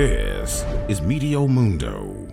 This is Meteo Mundo.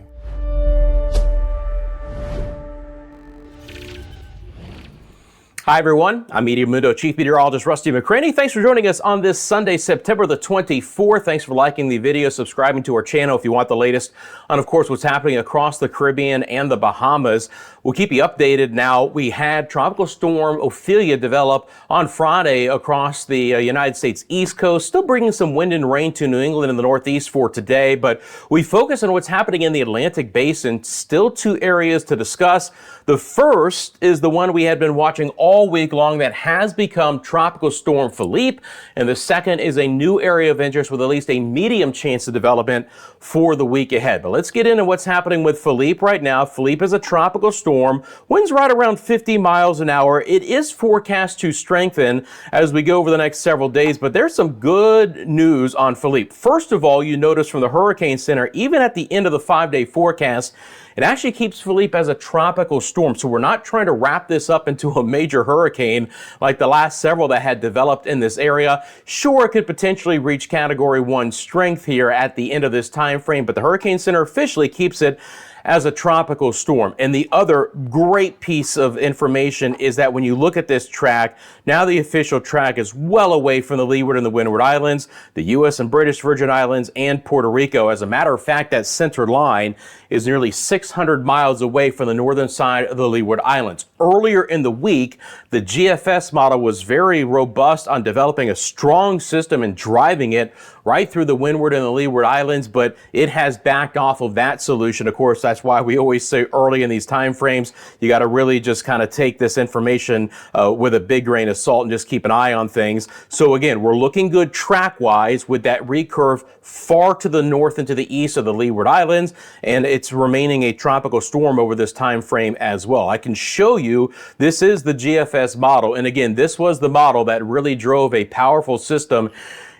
Hi everyone, I'm Meteo Mundo Chief Meteorologist Rusty McCraney. Thanks for joining us on this Sunday, September the 24th. Thanks for liking the video, subscribing to our channel if you want the latest on, of course, what's happening across the Caribbean and the Bahamas. We'll keep you updated. Now, we had Tropical Storm Ophelia develop on Friday across the United States East Coast, still bringing some wind and rain to New England and the Northeast for today, but we focus on what's happening in the Atlantic Basin. Still two areas to discuss. The first is the one we had been watching all week long that has become Tropical Storm Philippe, and the second is a new area of interest with at least a medium chance of development for the week ahead. But let's get into what's happening with Philippe right now. Philippe is a tropical storm, winds right around 50 miles an hour. It is forecast to strengthen as we go over the next several days, but there's some good news on Philippe. First of all, you notice from the Hurricane Center, even at the end of the 5-day forecast, it actually keeps Philippe as a tropical storm. So we're not trying to wrap this up into a major hurricane like the last several that had developed in this area. Sure, it could potentially reach Category 1 strength here at the end of this time frame, but the Hurricane Center officially keeps it as a tropical storm. And the other great piece of information is that when you look at this track, now the official track is well away from the Leeward and the Windward Islands, the U.S. and British Virgin Islands, and Puerto Rico. As a matter of fact, that center line is nearly 600 miles away from the northern side of the Leeward Islands. Earlier in the week, the GFS model was very robust on developing a strong system and driving it right through the Windward and the Leeward Islands, but it has backed off of that solution. Of course, that's why we always say early in these time frames, you got to really just kind of take this information with a big grain of salt and just keep an eye on things. So again, we're looking good track-wise with that recurve far to the north and to the east of the Leeward Islands, and it's remaining a tropical storm over this time frame as well. I can show you, this is the GFS model, and again, this was the model that really drove a powerful system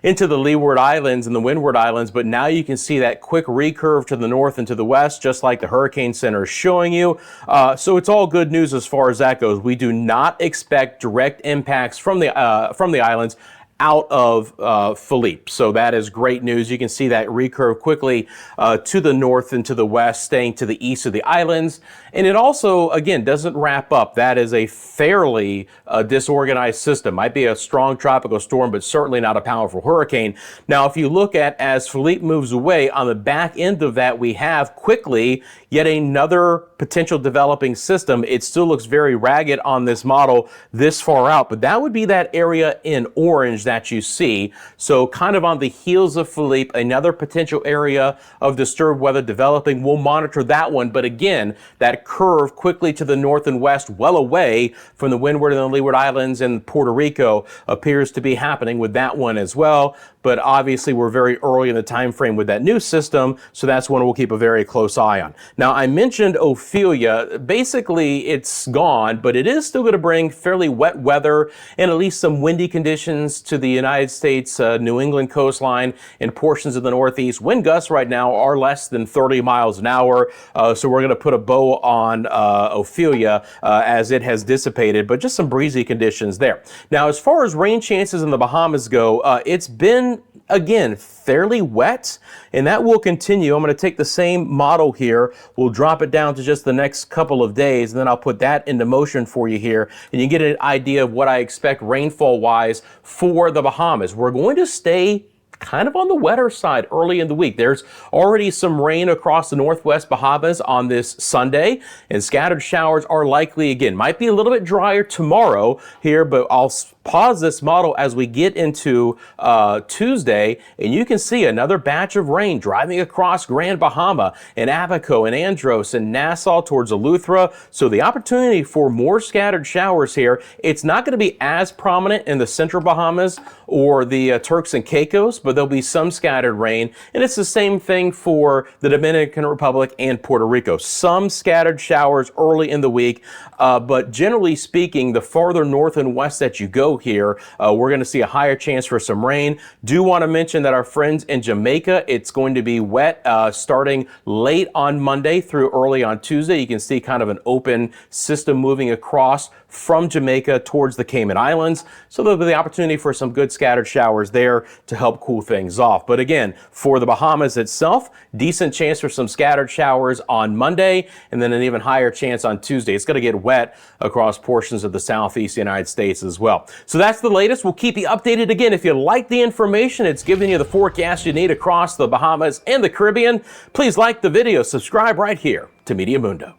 into the Leeward Islands and the Windward Islands, but now you can see that quick recurve to the north and to the west, just like the Hurricane Center is showing you. So it's all good news as far as that goes. We do not expect direct impacts from the islands out of Philippe. So that is great news. You can see that recurve quickly to the north and to the west, staying to the east of the islands. And it also, again, doesn't wrap up. That is a fairly disorganized system. Might be a strong tropical storm, but certainly not a powerful hurricane. Now, if you look at as Philippe moves away, on the back end of that, we have quickly yet another potential developing system. It still looks very ragged on this model this far out, but that would be that area in orange that you see. So kind of on the heels of Philippe, another potential area of disturbed weather developing. We'll monitor that one, but again, that curve quickly to the north and west, well away from the Windward and the Leeward Islands and Puerto Rico, appears to be happening with that one as well. But obviously we're very early in the time frame with that new system, so that's one we'll keep a very close eye on. Now, I mentioned Ophelia. Basically, it's gone, but it is still going to bring fairly wet weather and at least some windy conditions to the United States, New England coastline and portions of the Northeast. Wind gusts right now are less than 30 miles an hour, so we're going to put a bow on Ophelia as it has dissipated, but just some breezy conditions there. Now, as far as rain chances in the Bahamas go, it's been, again, fairly wet, and that will continue. I'm going to take the same model here. We'll drop it down to just the next couple of days, and then I'll put that into motion for you here, and you get an idea of what I expect rainfall-wise for the Bahamas. We're going to stay kind of on the wetter side early in the week. There's already some rain across the northwest Bahamas on this Sunday, and scattered showers are likely again. Might be a little bit drier tomorrow here, but I'll pause this model as we get into Tuesday, and you can see another batch of rain driving across Grand Bahama and Abaco and Andros and Nassau towards Eleuthera. So the opportunity for more scattered showers here. It's not going to be as prominent in the central Bahamas or the Turks and Caicos, but there'll be some scattered rain. And it's the same thing for the Dominican Republic and Puerto Rico. Some scattered showers early in the week, but generally speaking, the farther north and west that you go here, we're going to see a higher chance for some rain. Do want to mention that our friends in Jamaica, it's going to be wet starting late on Monday through early on Tuesday. You can see kind of an open system moving across from Jamaica towards the Cayman Islands. So there'll be the opportunity for some good scattered showers there to help cool cool things off. But again, for the Bahamas itself, decent chance for some scattered showers on Monday, and then an even higher chance on Tuesday. It's going to get wet across portions of the southeast United States as well. So that's the latest. We'll keep you updated again. If you like the information, it's giving you the forecast you need across the Bahamas and the Caribbean. Please like the video, subscribe right here to Media Mundo.